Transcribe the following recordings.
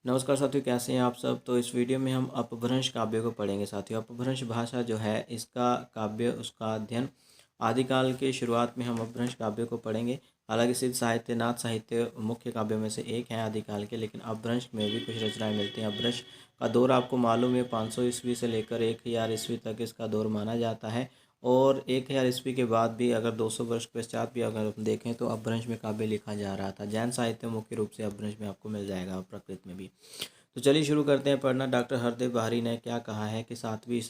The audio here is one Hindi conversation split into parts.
नमस्कार साथियों, कैसे हैं आप सब। तो इस वीडियो में हम अपभ्रंश काव्य को पढ़ेंगे साथियों। अपभ्रंश भाषा जो है इसका काव्य उसका अध्ययन आदिकाल के शुरुआत में हम अपभ्रंश काव्य को पढ़ेंगे। हालांकि सिद्ध साहित्य नाथ साहित्य मुख्य काव्यों में से एक है आदिकाल के, लेकिन अपभ्रंश में भी कुछ रचनाएं मिलती हैं। अपभ्रंश का दौर आपको मालूम है 500 ईस्वी से लेकर 1000 ईस्वी तक इसका दौर माना जाता है। और 1000 ईस्वी के बाद भी अगर 200 वर्ष के पश्चात भी अगर हम देखें तो अपभ्रंश में काव्य लिखा जा रहा था। जैन साहित्य मुख्य रूप से अपभ्रंश में आपको मिल जाएगा, प्राकृत में भी। तो चलिए शुरू करते हैं पढ़ना। डॉक्टर हरदेव बाहरी ने क्या कहा है कि 7वीं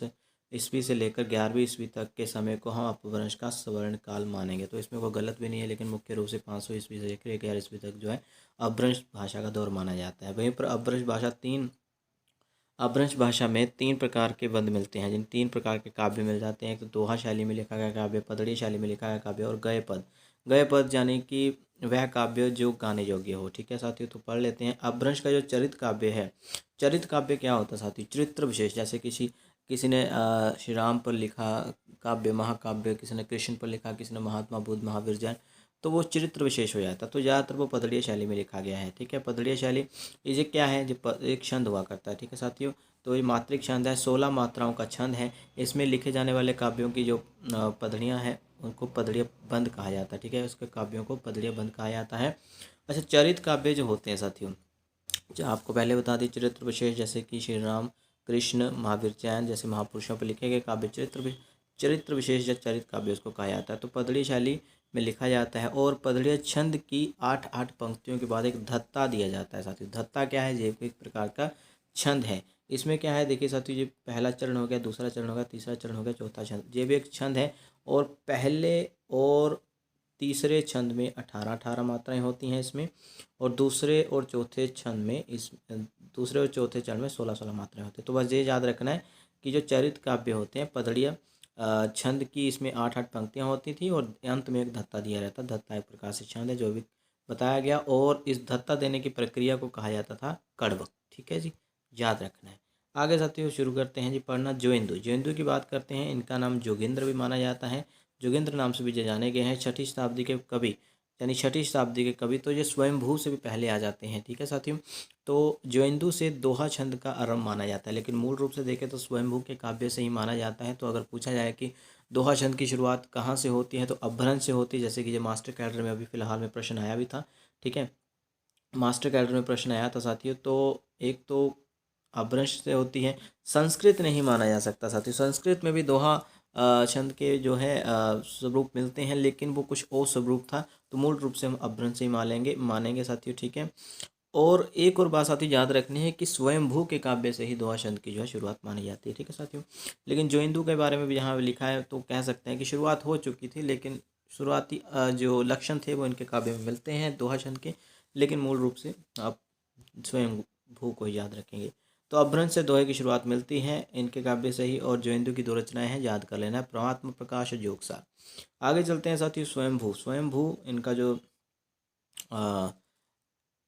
ईस्वी से लेकर 11वीं ईस्वी तक के समय को हम अपभ्रंश का स्वर्ण काल मानेंगे। तो इसमें कोई गलत भी नहीं है, लेकिन मुख्य रूप से 500 ईस्वी से लेकर 1000 ईस्वी तक जो है अपभ्रंश भाषा का दौर माना जाता है। वहीं पर अपभ्रंश भाषा में 3 प्रकार के बंद मिलते हैं, जिन 3 प्रकार के काव्य मिल जाते हैं। एक तो दोहा शैली में लिखा गया काव्य, पदड़ी शैली में लिखा गया काव्य और गए पद। गए पद यानी कि वह काव्य जो गाने योग्य हो। ठीक है साथियों, तो पढ़ लेते हैं। अपभ्रंश का जो चरित काव्य है, चरित काव्य क्या होता है साथियों? चरित्र विशेष, जैसे किसी किसी ने श्री राम पर लिखा काव्य महाकाव्य, किसी ने कृष्ण पर लिखा, किसी ने महात्मा बुद्ध महावीर जैन, तो वो चरित्र विशेष हो जाता है। तो ज़्यादातर वो पदड़ीय शैली में लिखा गया है। ठीक है, पदड़ीय शैली ये क्या है, जो एक छंद हुआ करता है। ठीक है साथियों, तो ये मात्रिक छंद है, 16 मात्राओं का छंद है। इसमें लिखे जाने वाले काव्यों की जो पदड़ियाँ हैं उनको पदड़ीय बंद कहा जाता है। ठीक है, उसके काव्यों को पदड़ीय बंद कहा जाता है। अच्छा, चरित काव्य जो होते हैं साथियों, जो आपको पहले बता दी, चरित्र विशेष जैसे कि श्री राम कृष्ण महावीर जैन जैसे महापुरुषों पर लिखे गए काव्य चरित्र विशेष या चरित काव्य उसको कहा जाता है। तो पदड़ी शैली में लिखा जाता है और पदड़ीय छंद की 8-8 पंक्तियों के बाद एक धत्ता दिया जाता है साथियों। धत्ता क्या है? ये एक प्रकार का छंद है। इसमें क्या है देखिए साथियों, ये पहला चरण हो गया, दूसरा चरण हो गया, तीसरा चरण हो गया, चौथा छंद, ये भी एक छंद है। और पहले और तीसरे छंद में 18-18 मात्राएं होती हैं इसमें, और दूसरे और चौथे छंद में दूसरे और चौथे चरण में 16-16 मात्राएं होती हैं। तो बस ये याद रखना है कि जो चरित काव्य होते हैं पदड़िया छंद की, इसमें 8-8 पंक्तियां होती थी और अंत में एक धत्ता दिया रहता। धत्ता एक प्रकार से छंद है जो भी बताया गया, और इस धत्ता देने की प्रक्रिया को कहा जाता था कड़व। ठीक है जी, याद रखना है। आगे साथियों शुरू करते हैं जी पढ़ना। जोइंदू, जोइंदू की बात करते हैं। इनका नाम जोगेंद्र भी माना जाता है, जोगेंद्र नाम से भी जाने गए हैं। 6ठी शताब्दी के कवि, यानी 6ठी शताब्दी के कवि, तो ये स्वयंभू से भी पहले आ जाते हैं। ठीक है साथियों, तो जोइंदू से दोहा छंद का आरंभ माना जाता है, लेकिन मूल रूप से देखें तो स्वयंभू के काव्य से ही माना जाता है। तो अगर पूछा जाए कि दोहा छंद की शुरुआत कहाँ से होती है, तो अपभ्रंश से होती है। जैसे कि ये मास्टर कैडर में अभी फिलहाल में प्रश्न आया भी था। ठीक है, मास्टर कैडर में प्रश्न आया था साथियों। तो एक तो अपभ्रंश से होती है। संस्कृत नहीं माना जा सकता साथियों, संस्कृत में भी दोहा छंद के जो है स्वरूप मिलते हैं, लेकिन वो कुछ और स्वरूप था। तो मूल रूप से हम अपभ्रंश से ही मानेंगे साथियों। ठीक है, और एक और बात साथियों याद रखनी है कि स्वयंभू के काव्य से ही दोहा छंद की जो है शुरुआत मानी जाती है। ठीक है साथियों, लेकिन जोइंदू के बारे में भी यहाँ लिखा है तो कह सकते हैं कि शुरुआत हो चुकी थी, लेकिन शुरुआती जो लक्षण थे वो इनके काव्य में मिलते हैं दोहा छंद के, लेकिन मूल रूप से आप स्वयंभू को ही याद रखेंगे। तो अपभ्रंश से दोहे की शुरुआत मिलती है इनके काव्य से ही, और जोइंदू की 2 रचनाएं हैं, याद कर लेना है, परमात्म प्रकाश और जोगसार। आगे चलते हैं साथियों। स्वयंभू, स्वयंभू इनका जो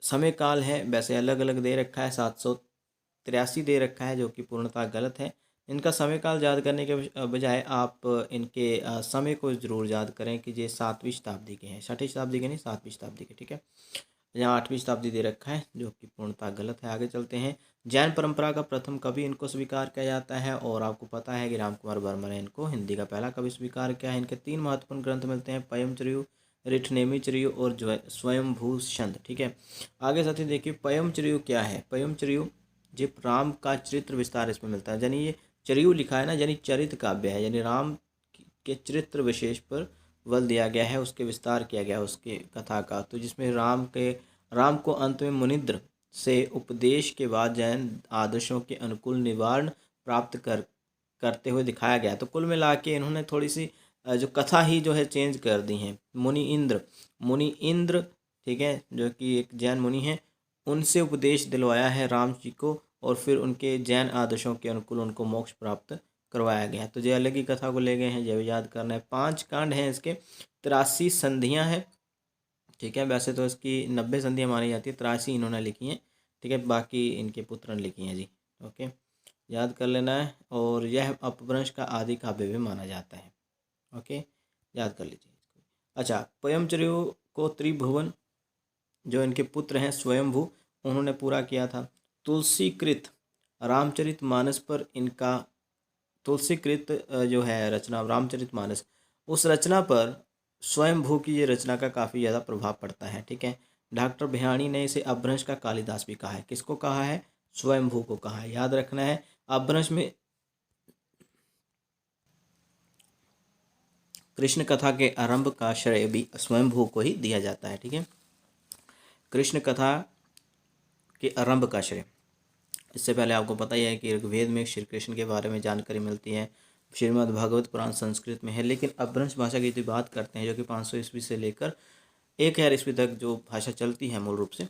समय काल है वैसे अलग अलग दे रखा है, 783 दे रखा है, जो कि पूर्णतः गलत है। इनका समय काल याद करने के बजाय आप इनके समय को जरूर याद करें कि ये 7वीं शताब्दी के हैं, 6ठी शताब्दी के नहीं, 7वीं शताब्दी के। ठीक है, यहाँ 8वीं शताब्दी दे रखा है, जो कि पूर्णतः गलत है। आगे चलते हैं। जैन परंपरा का प्रथम कवि इनको स्वीकार किया जाता है, और आपको पता है कि राम कुमार वर्मा ने इनको हिंदी का पहला कवि स्वीकार किया है। इनके 3 महत्वपूर्ण ग्रंथ मिलते हैं, पयमचर्यु, रिठनेमिचर्यु और जो है स्वयंभू छंद। ठीक है, आगे साथी देखिए पयमचर्यु क्या है। पयमचर्यु जी राम का चरित्र विस्तार इसमें मिलता है, यानी ये चर्यु लिखा है ना, यानी चरित काव्य है, यानी राम के चरित्र विशेष पर बल दिया गया है, उसके विस्तार किया गया है उसके कथा का। तो जिसमें राम को अंत में मुनिद्र से उपदेश के बाद जैन आदर्शों के अनुकूल निवारण प्राप्त करते हुए दिखाया गया। तो कुल मिला के इन्होंने थोड़ी सी जो कथा ही जो है चेंज कर दी है। मुनि इंद्र, ठीक है, जो कि एक जैन मुनि है, उनसे उपदेश दिलवाया है राम जी को, और फिर उनके जैन आदर्शों के अनुकूल उनको मोक्ष प्राप्त करवाया गया। तो ये अलग ही कथा को ले गए हैं, ये भी याद करना है। 5 कांड हैं इसके, 83 संधियां हैं। ठीक है, वैसे तो इसकी 90 संधियां मानी जाती है, 83 इन्होंने लिखी हैं। ठीक है, बाकी इनके पुत्र ने लिखी हैं जी। ओके, याद कर लेना है। और यह अपभ्रंश का आदि काव्य भी माना जाता है। ओके, याद कर लीजिए। अच्छा, पयमचर्यु को त्रिभुवन जो इनके पुत्र हैं स्वयंभू, उन्होंने पूरा किया था। तुलसीकृत रामचरितमानस पर इनका तुलसीकृत जो है रचना रामचरितमानस, उस रचना पर स्वयंभू की ये रचना का काफ़ी ज़्यादा प्रभाव पड़ता है। ठीक है, डॉक्टर भियाणी ने इसे अपभ्रंश का कालिदास भी कहा है। किसको कहा है? स्वयंभू को कहा है। याद रखना है, अपभ्रंश में कृष्ण कथा के आरंभ का श्रेय भी स्वयंभू को ही दिया जाता है। ठीक है, कृष्ण कथा के आरंभ का श्रेय। इससे पहले आपको पता ही है कि ऋग्वेद में श्री कृष्ण के बारे में जानकारी मिलती है, श्रीमद् भागवत पुराण संस्कृत में है, लेकिन अपभ्रंश भाषा की यदि बात करते हैं जो कि 500 ईस्वी से लेकर 1000 ईस्वी तक जो भाषा चलती है मूल रूप से,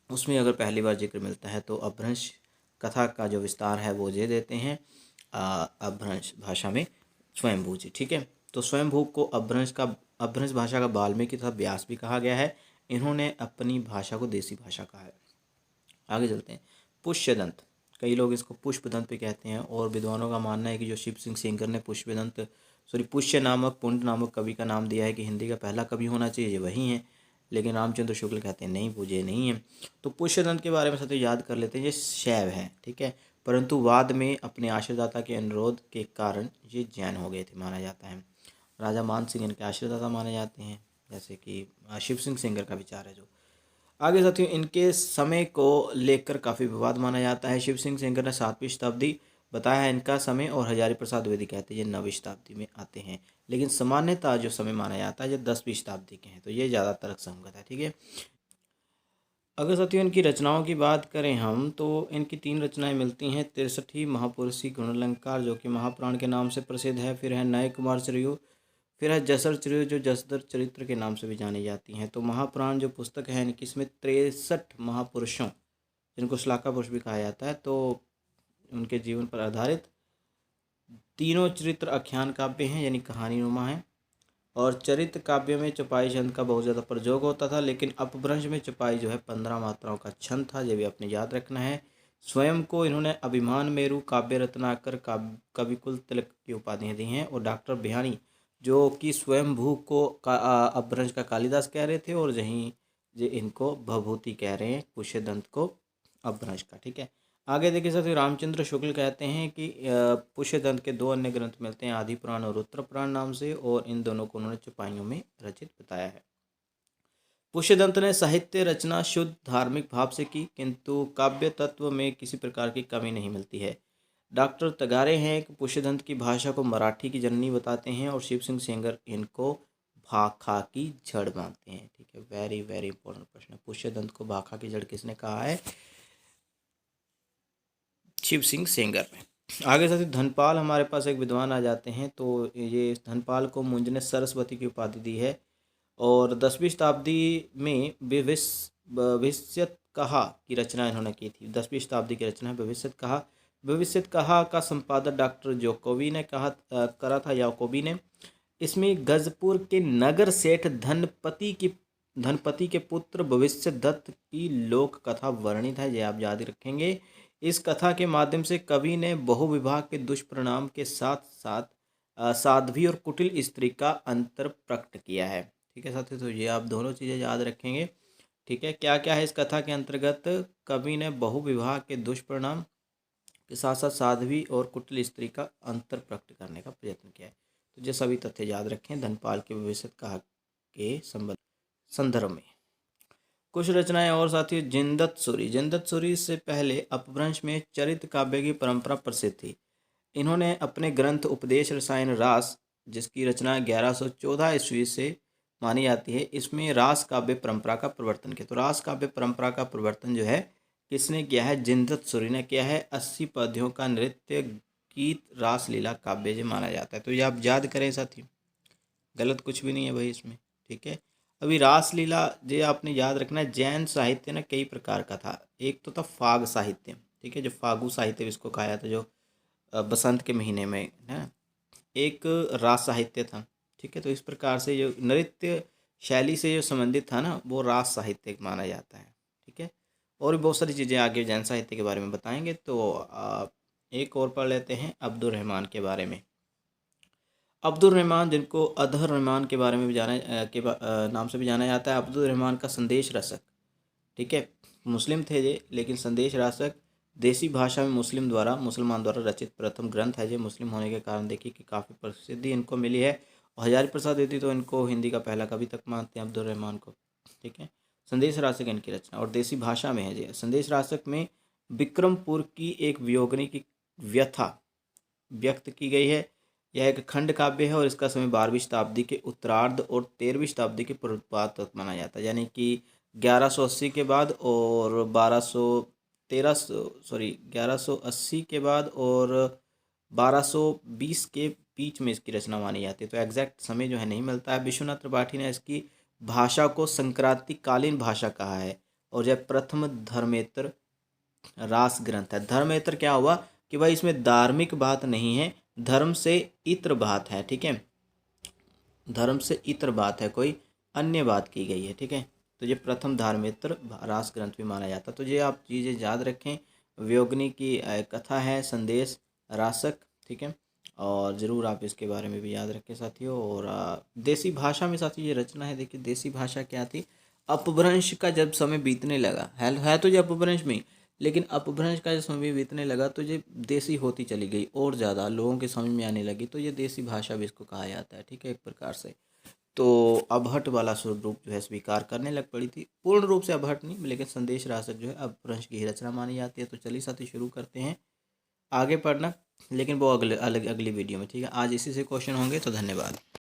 उसमें अगर पहली बार जिक्र मिलता है तो अपभ्रंश कथा का जो विस्तार है वो दे देते हैं अपभ्रंश भाषा में स्वयंभू जी। ठीक है, तो स्वयंभू को अपभ्रंश भाषा का वाल्मीकि तथा व्यास भी कहा गया है। इन्होंने अपनी भाषा को देसी भाषा कहा है। आगे चलते हैं। पुष्यदंत, कई लोग इसको पुष्पदंत भी कहते हैं, और विद्वानों का मानना है कि जो शिव सिंह सेंगर ने पुष्य नामक पुंड नामक कवि का नाम दिया है कि हिंदी का पहला कवि होना चाहिए, वही हैं, लेकिन रामचंद्र शुक्ल कहते हैं नहीं, पूजे नहीं है। तो पुष्यदंत के बारे में सबसे याद कर लेते हैं, ये शैव है। ठीक है, परंतु बाद में अपने आश्रयदाता के अनुरोध के कारण ये जैन हो गए थे माना जाता है। राजा मान सिंह इनके आश्रयदाता माने जाते हैं, जैसे कि शिव सिंह सेंगर का विचार है जो। आगे साथियों, इनके समय को लेकर काफ़ी विवाद माना जाता है। शिव सिंह सेंगर ने 7वीं शताब्दी बताया है इनका समय, और हजारी प्रसाद द्विवेदी कहते हैं ये 9वीं शताब्दी में आते हैं, लेकिन सामान्यतः जो समय माना जाता है ये 10वीं शताब्दी के हैं, तो ये ज़्यादा तर्कसंगत है। ठीक है, अगर साथियों इनकी रचनाओं की बात करें हम, तो इनकी 3 रचनाएं मिलती हैं। 63 महापुरुषी गुणालंकार जो कि महापुराण के नाम से प्रसिद्ध है, फिर है नय कुमार चरियो, फिर है जसर चरियो जो जसदर चरित्र के नाम से भी जानी जाती हैं। तो महापुराण जो पुस्तक है इनकी, इसमें 63 महापुरुषों, जिनको श्लाघा पुरुष भी कहा जाता है, तो उनके जीवन पर आधारित तीनों चरित्र आख्यान काव्य हैं, यानी कहानी नुमा है। और चरित्र काव्य में चौपाई छंद का बहुत ज़्यादा प्रयोग होता था, लेकिन अपभ्रंश में चौपाई जो है 15 मात्राओं का छंद था, ये भी आपने याद रखना है। स्वयं को इन्होंने अभिमान मेरु काव्य रत्नाकर कविकुल तिलक की उपाधियाँ दी हैं। और डॉक्टर बिहानी जो कि स्वयंभू को अपभ्रंश का कालिदास कह रहे थे, और यहीं ये इनको भभूति कह रहे हैं, पुष्यदंत को अपभ्रंश का। ठीक है, आगे देखिए साथियों, रामचंद्र शुक्ल कहते हैं कि पुष्यदंत के 2 अन्य ग्रंथ मिलते हैं, आदि पुराण और उत्तर पुराण नाम से, और इन दोनों को उन्होंने चौपाइयों में रचित बताया है। पुष्यदंत ने साहित्य रचना शुद्ध धार्मिक भाव से की, किंतु काव्य तत्व में किसी प्रकार की कमी नहीं मिलती है। डॉक्टर तगारे हैं कि पुष्यदंत की भाषा को मराठी की जननी बताते हैं, और शिव सिंह सेंगर इनको भाखा की जड़ मानते हैं। ठीक है, वेरी वेरी इंपॉर्टेंट प्रश्न। पुष्यदंत को भाखा की जड़ किसने कहा है? शिव सिंह सेंगर में। आगे साथी धनपाल हमारे पास एक विद्वान आ जाते हैं, तो ये धनपाल को मुंज ने सरस्वती की उपाधि दी है, और 10वीं शताब्दी में भविष्यत कहा की रचना इन्होंने की थी। 10वीं शताब्दी की रचना भविष्यत कहा का संपादक डॉक्टर जोकोवी ने करा था, याकोबी ने। इसमें गजपुर के नगर सेठ धनपति के पुत्र भविष्य दत्त की लोक कथा वर्णित है, ये आप याद रखेंगे। इस कथा के माध्यम से कवि ने बहुविवाह के दुष्परिणाम के साथ साथ साध्वी और कुटिल स्त्री का अंतर प्रकट किया है। ठीक है साथियों, तो ये आप दोनों चीज़ें याद रखेंगे। ठीक है, क्या क्या है इस कथा के अंतर्गत? कवि ने बहुविवाह के दुष्परिणाम के साथ साथ साध्वी और कुटिल स्त्री का अंतर प्रकट करने का प्रयत्न किया है। तो ये सभी तथ्य याद रखें धनपाल के भविष्य कहा के संदर्भ में। कुछ रचनाएं और साथियों, जिंदत सूरी से पहले अपभ्रंश में चरित्र काव्य की परंपरा प्रसिद्ध थी। इन्होंने अपने ग्रंथ उपदेश रसायन रास, जिसकी रचना 1114 ईस्वी से मानी जाती है, इसमें रास काव्य परंपरा का प्रवर्तन किया। तो रास काव्य परंपरा का प्रवर्तन जो है किसने किया है? जिंदत सूरी ने किया है। 80 पद्यों का नृत्य गीत रास लीला काव्य जो माना जाता है। तो ये आप याद करें साथियों, गलत कुछ भी नहीं है भाई इसमें। ठीक है, अभी रासलीला ये आपने याद रखना है। जैन साहित्य ना कई प्रकार का था। एक तो था फाग साहित्य, ठीक है, जो फागु साहित्य इसको कहा जाता है, जो बसंत के महीने में है। एक रास साहित्य था। ठीक है, तो इस प्रकार से जो नृत्य शैली से जो संबंधित था ना, वो रास साहित्य माना जाता है। ठीक है, और भी बहुत सारी चीज़ें आगे जैन साहित्य के बारे में बताएंगे। तो एक और पढ़ लेते हैं अब्दुल रहमान के बारे में। अब्दुल रहमान, जिनको अदहर रहमान के बारे में भी नाम से भी जाना जाता है, अब्दुल रहमान का संदेश रसक। ठीक है, मुस्लिम थे ये, लेकिन संदेश रासक देसी भाषा में मुसलमान द्वारा रचित प्रथम ग्रंथ है। ये मुस्लिम होने के कारण देखिए कि काफ़ी प्रसिद्धि इनको मिली है। और हजारी प्रसाद द्विवेदी तो इनको हिंदी का पहला कवि तक मानते हैं, अब्दुल रहमान को। ठीक है, संदेश रासक इनकी रचना और देसी भाषा में है। ये संदेश रासक में विक्रमपुर की एक वियोगिनी की व्यथा व्यक्त की गई है। यह एक खंड काव्य है और इसका समय 12वीं शताब्दी के उत्तरार्ध और 13वीं शताब्दी के पूर्वार्ध तक माना जाता है, यानी कि 1180 के बाद और 1180 के बाद और 1220 के बीच में इसकी रचना मानी जाती है। तो एग्जैक्ट समय जो है नहीं मिलता है। विश्वनाथ त्रिपाठी ने इसकी भाषा को संक्रांतिकालीन भाषा कहा है और यह प्रथम धर्मेतर रास ग्रंथ है। धर्मेतर क्या हुआ कि भाई इसमें धार्मिक बात नहीं है, धर्म से इतर बात है। ठीक है, धर्म से इतर बात है, कोई अन्य बात की गई है। ठीक है, तो ये प्रथम धर्मेतर रास ग्रंथ भी माना जाता है। तो ये आप चीज़ें याद रखें। वियोगिनी की कथा है संदेश रासक। ठीक है, और ज़रूर आप इसके बारे में भी याद रखें साथियों। और देसी भाषा में साथियों ये रचना है। देखिए देसी भाषा क्या थी, अपभ्रंश का जब समय बीतने लगा है तो ये अपभ्रंश में, लेकिन अपभ्रंश का जब समय बीतने लगा तो ये देसी होती चली गई और ज़्यादा लोगों के समझ में आने लगी, तो ये देसी भाषा भी इसको कहा जाता है। ठीक है, एक प्रकार से। तो अबहट वाला स्वरूप जो है स्वीकार करने लग पड़ी थी, पूर्ण रूप से अबहट नहीं, लेकिन संदेश रासक जो है अपभ्रंश की ही रचना मानी जाती है। तो चलिए साथी शुरू करते हैं आगे पढ़ना, लेकिन वो अगली वीडियो में। ठीक है, आज इसी से क्वेश्चन होंगे। तो धन्यवाद।